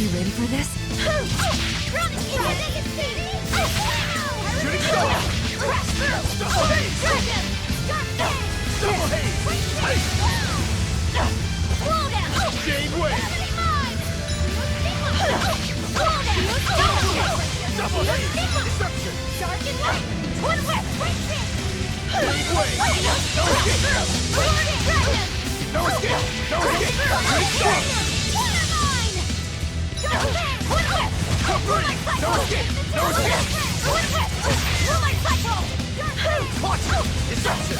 we ready for this? Shooting star! Crash through! Double haze! Dragon! Double haze! Haze! Slow down! Jade wave! Gravity mine! Slow down! Double haze! Deception! Dark and light! Twin whip! Wait it! Jade wave! No escape! Dragon! No escape! No escape! Shooting star! Water mine! Twin whip! No escape! No escape! Twin whip! Moonlight cycle! Watch! Deception!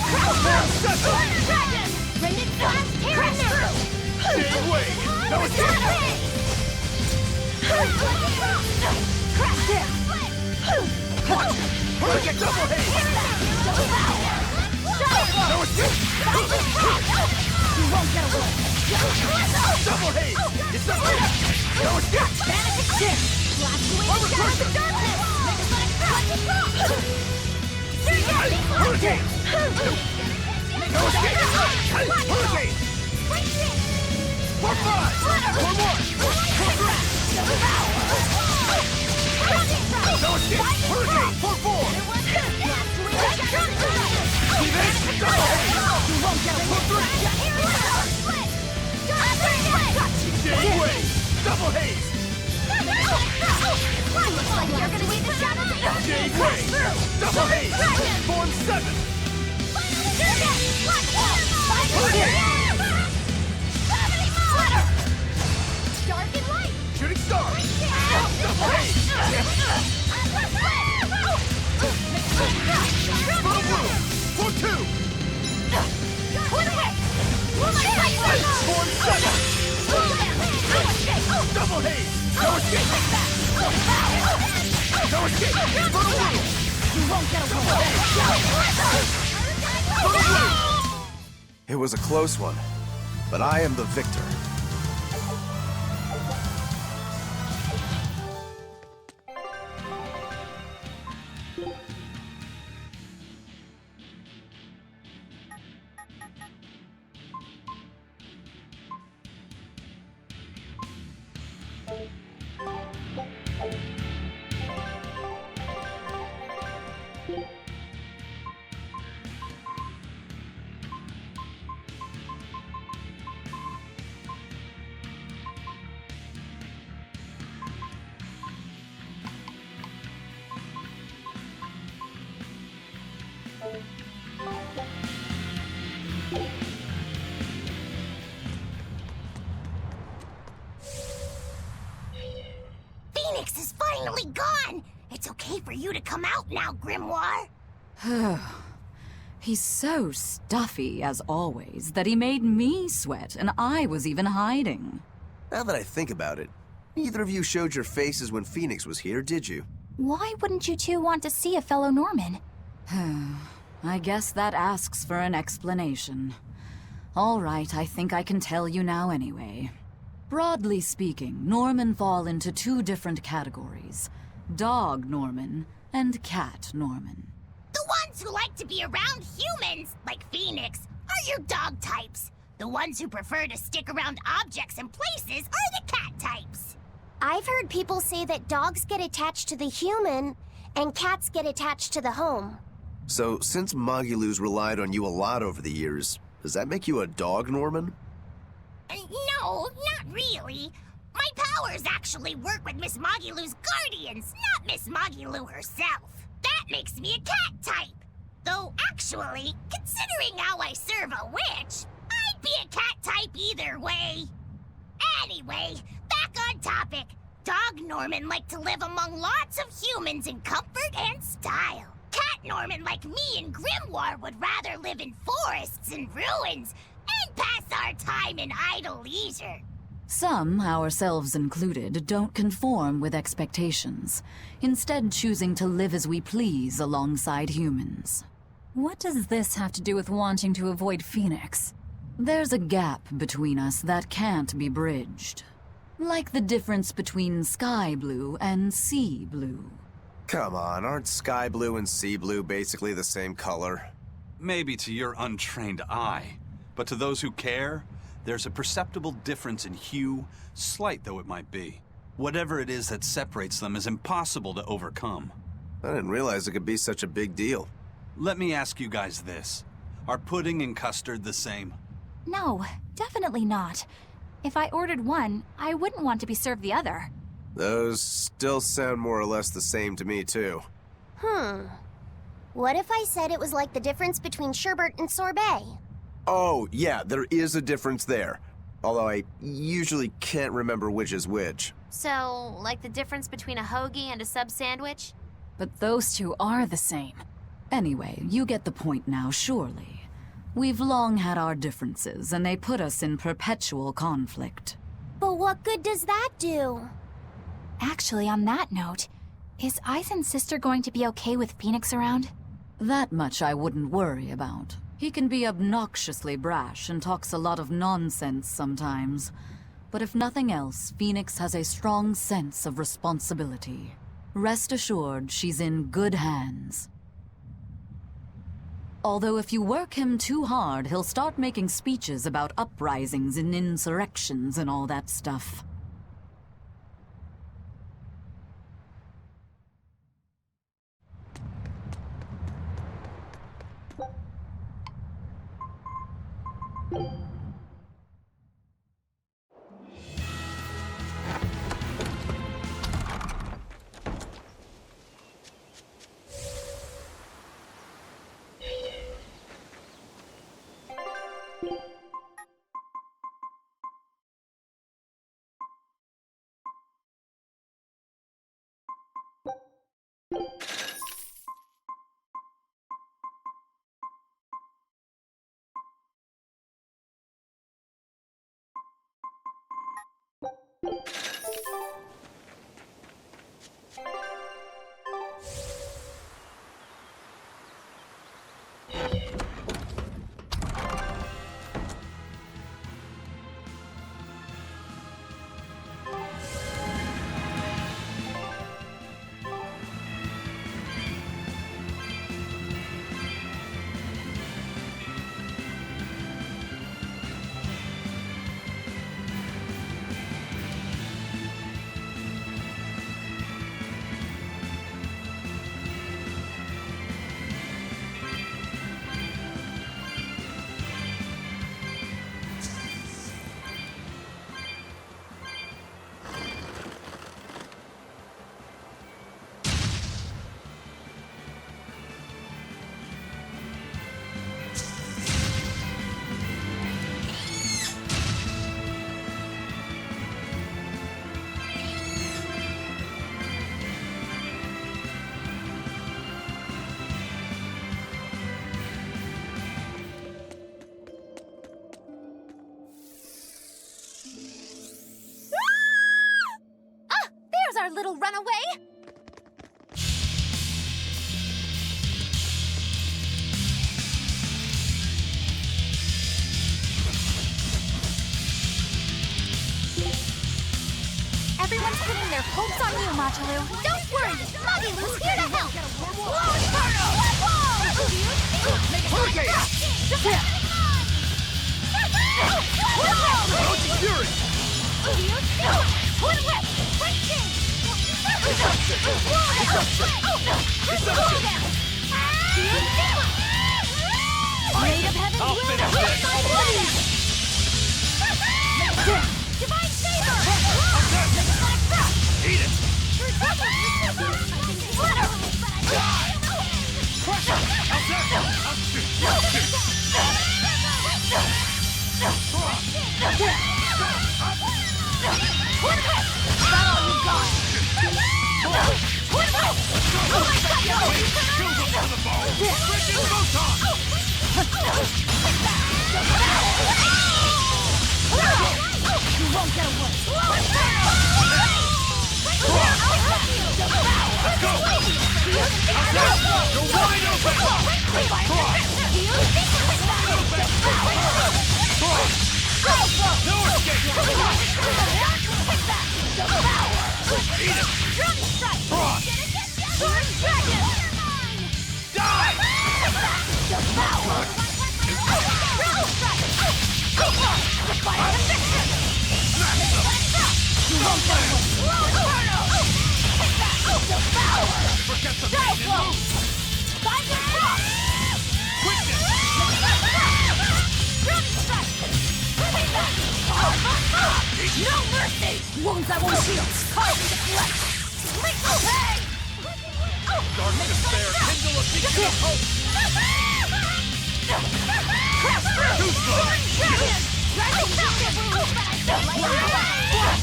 Deception! Water dragon! Rated fast! Crash through! Jade wave! No escape! Crash there! Watch! Hurricane double haze! No escape! You won't get away! Double haze! Deception! No escape! Vanish exist! Blast away the shadows of darkness! Make us let it crash! Hurricane! No escape! Hurricane! For 5! For 1! For 3! No escape! Hurricane! For 4! Evade! Double haze! You won't get away! Jade wave! Double haze! Looks like you're gonna need the shadows of darkness! Jade wave! Double haze! Form 7! Dark and light! Shooting star! Double haze! Funnel blue! For 2! Form 7! Double haze! No escape! No escape! Funnel blue! You won't get away! Funnel blue! It was a close one, but I am the victor. Phoenix is finally gone! It's okay for you to come out now, Grimoire! He's so stuffy, as always, that he made me sweat, and I was even hiding. Now that I think about it, neither of you showed your faces when Phoenix was here, did you? Why wouldn't you two want to see a fellow Norman? I guess that asks for an explanation. All right, I think I can tell you now anyway. Broadly speaking, Norman fall into two different categories. Dog Norman and Cat Norman. The ones who like to be around humans, like Phoenix, are your dog types. The ones who prefer to stick around objects and places are the cat types. I've heard people say that dogs get attached to the human and cats get attached to the home. So, since Magilou's relied on you a lot over the years, does that make you a dog Norman? No, not really. My powers actually work with Miss Magilou's guardians, not Miss Magilou herself. That makes me a cat type. Though, actually, considering how I serve a witch, I'd be a cat type either way. Anyway, back on topic. Dog Norman like to live among lots of humans in comfort and style. Cat Norman like me and Grimoire would rather live in forests and ruins and pass our time in idle leisure. Some, ourselves included, don't conform with expectations, instead choosing to live as we please alongside humans. What does this have to do with wanting to avoid Phoenix? There's a gap between us that can't be bridged. Like the difference between sky blue and sea blue. Come on, aren't sky blue and sea blue basically the same color? Maybe to your untrained eye, but to those who care, there's a perceptible difference in hue, slight though it might be. Whatever it is that separates them is impossible to overcome. I didn't realize it could be such a big deal. Let me ask you guys this. Are pudding and custard the same? No, definitely not. If I ordered one, I wouldn't want to be served the other. Those still sound more or less the same to me, too. What if I said it was like the difference between sherbet and sorbet? Oh, yeah, there is a difference there. Although I usually can't remember which is which. So, like the difference between a hoagie and a sub sandwich? But those two are the same. Anyway, you get the point now, surely. We've long had our differences, and they put us in perpetual conflict. But what good does that do? Actually, on that note, is Aizen's sister going to be okay with Phoenix around? That much I wouldn't worry about. He can be obnoxiously brash and talks a lot of nonsense sometimes. But if nothing else, Phoenix has a strong sense of responsibility. Rest assured, she's in good hands. Although if you work him too hard, he'll start making speeches about uprisings and insurrections and all that stuff. There's our little runaway! Everyone's pinning their hopes on you, Majelu. Don't worry, Magilou's here to help! Whoa, Inferno! Blade of Heaven I'll will finish hit this. my blade! Divine Saber! Eat it! Die! Forget the pain and move! Quickness! No mercy! Wounds that won't heal! Carve into flesh! Lethal pain! Dark despair, kindle a beacon of hope! Crash through! Too slow! Champion!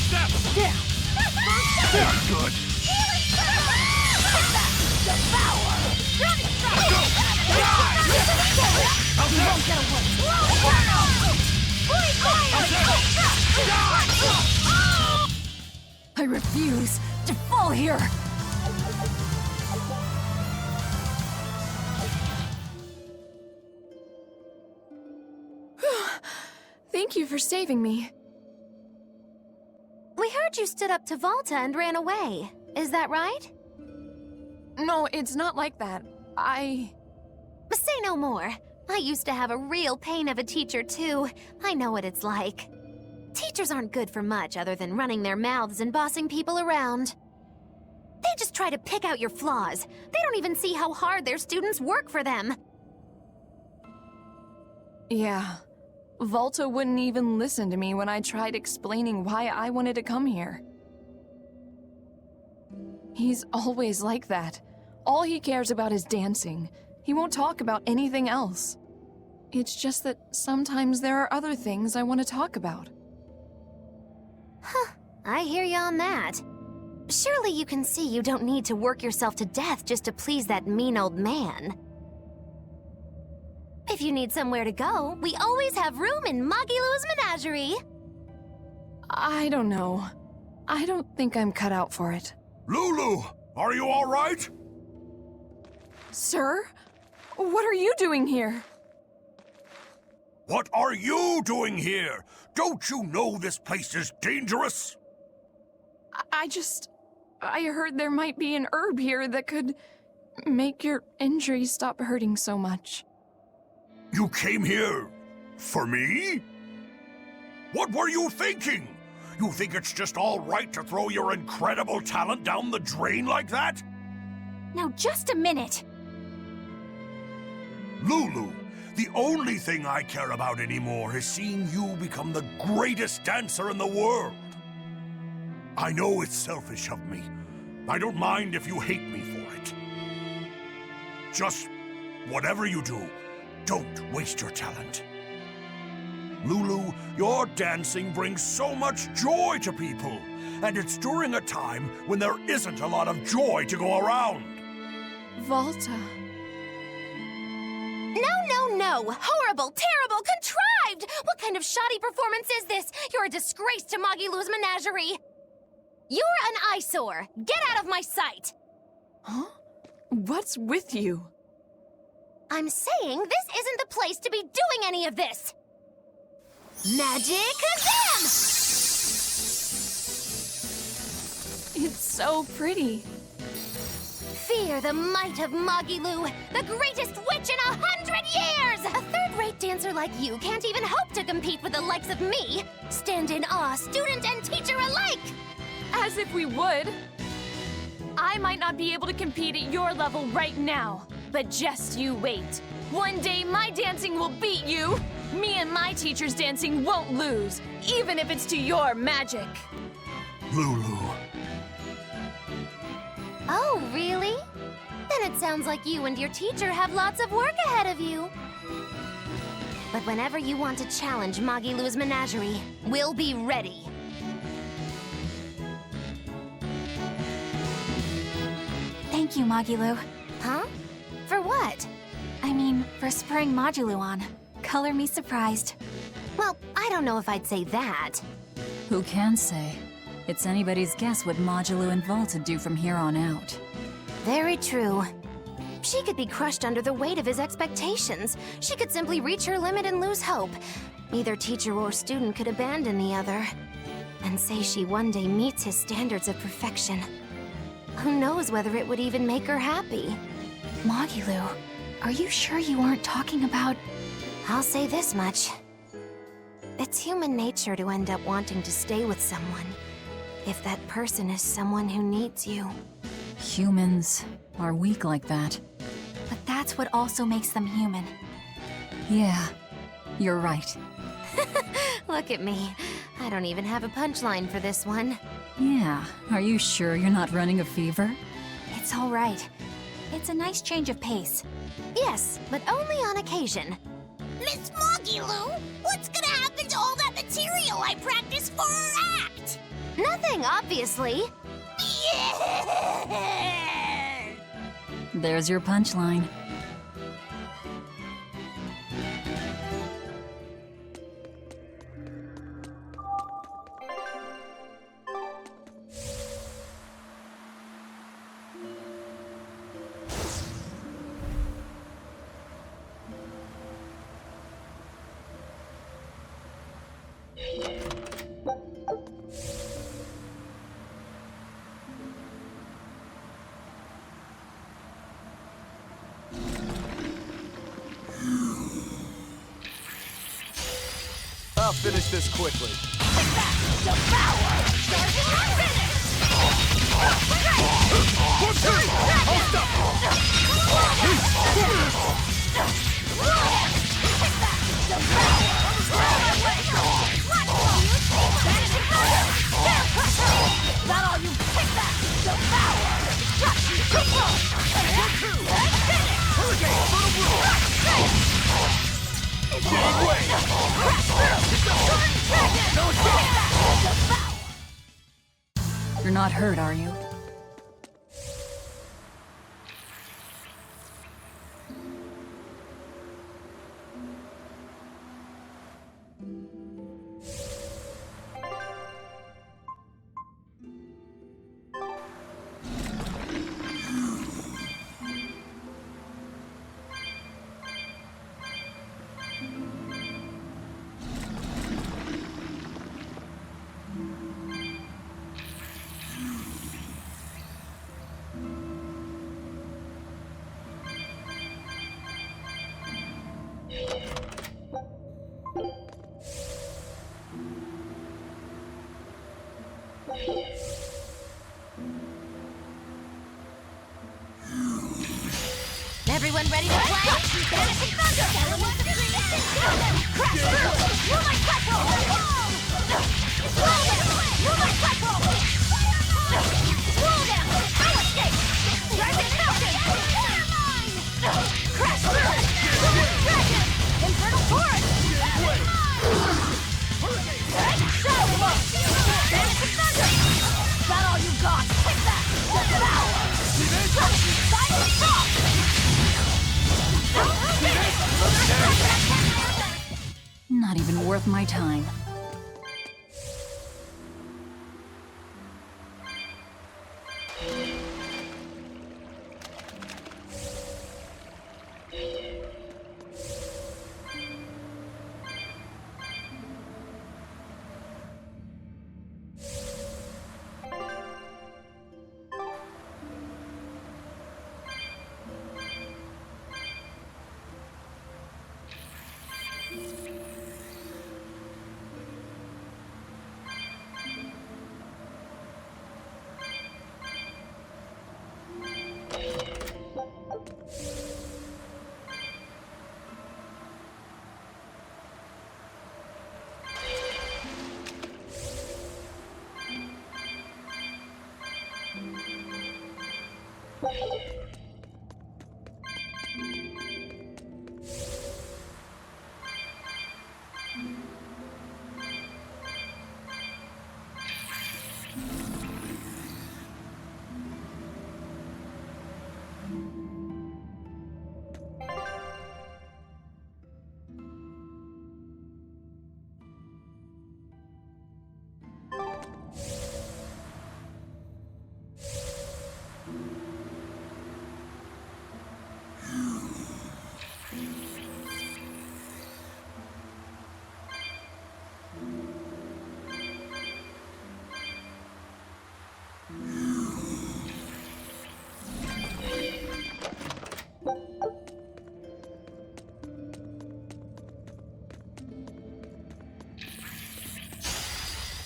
Step! Very good! Devour! How's You that? won't get away! I refuse to fall here! Thank you for saving me. We heard you stood up to Volta and ran away. Is that right? No, it's not like that. Say no more. I used to have a real pain of a teacher, too. I know what it's like. Teachers aren't good for much other than running their mouths and bossing people around. They just try to pick out your flaws. They don't even see how hard their students work for them. Yeah. Volta wouldn't even listen to me when I tried explaining why I wanted to come here. He's always like that. All he cares about is dancing. He won't talk about anything else. It's just that sometimes there are other things I want to talk about. Huh, I hear you on that. Surely you can see you don't need to work yourself to death just to please that mean old man. If you need somewhere to go, we always have room in Magilou's menagerie. I don't know. I don't think I'm cut out for it. Lulu, are you all right? Sir? What are you doing here? What are you doing here? Don't you know this place is dangerous? I heard there might be an herb here that could make your injuries stop hurting so much. You came here for me? What were you thinking? You think it's just all right to throw your incredible talent down the drain like that? Now just a minute. Lulu, the only thing I care about anymore is seeing you become the greatest dancer in the world. I know it's selfish of me. I don't mind if you hate me for it. Just whatever you do, don't waste your talent. Lulu, your dancing brings so much joy to people, and it's during a time when there isn't a lot of joy to go around. Volta. No! Horrible, terrible, contrived! What kind of shoddy performance is this? You're a disgrace to Magilou's menagerie! You're an eyesore! Get out of my sight! Huh? What's with you? I'm saying this isn't the place to be doing any of this! Magic-a-zam! It's so pretty. Fear the might of Magilou, the greatest witch in 100 years! A third-rate dancer like you can't even hope to compete with the likes of me. Stand in awe, student and teacher alike! As if we would. I might not be able to compete at your level right now, but just you wait. One day my dancing will beat you. Me and my teacher's dancing won't lose, even if it's to your magic. Lulu. Oh, really? Then it sounds like you and your teacher have lots of work ahead of you. But whenever you want to challenge Magilou's menagerie, we'll be ready. Thank you, Magilou. Huh? For what? I mean, for spurring Majelu on. Color me surprised. Well, I don't know if I'd say that. Who can say? It's anybody's guess what Majelu and Volta do from here on out. Very true. She could be crushed under the weight of his expectations. She could simply reach her limit and lose hope. Neither teacher or student could abandon the other. And say she one day meets his standards of perfection. Who knows whether it would even make her happy? Magilou, are you sure you aren't talking about... I'll say this much. It's human nature to end up wanting to stay with someone. if that person is someone who needs you. Humans are weak like that. But that's what also makes them human. Yeah, you're right. Look at me. I don't even have a punchline for this one. Yeah, are you sure you're not running a fever? It's all right. It's a nice change of pace. Yes, but only on occasion. Miss Magilou, what's gonna happen to all that material I practiced for our act? Nothing, obviously. Yeah! There's your punchline. I'll finish this quickly. You're not hurt, are you? Everyone ready to play? Vanishing Thunder! Crash through! Moonlight Cycle! Roll them! Moonlight Cycle! Roll them! No escape! Dragon Mountain! Crash through! Dragon! Infernal Torrent! Shadow Ball! Vanishing Thunder! Is that all you got? Take that! Devour! Silent Shock! Not even worth my time.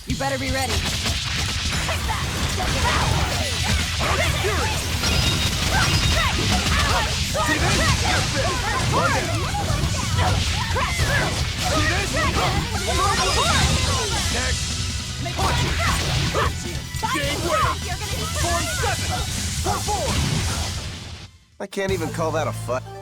You better be ready. I can't even call that a fight.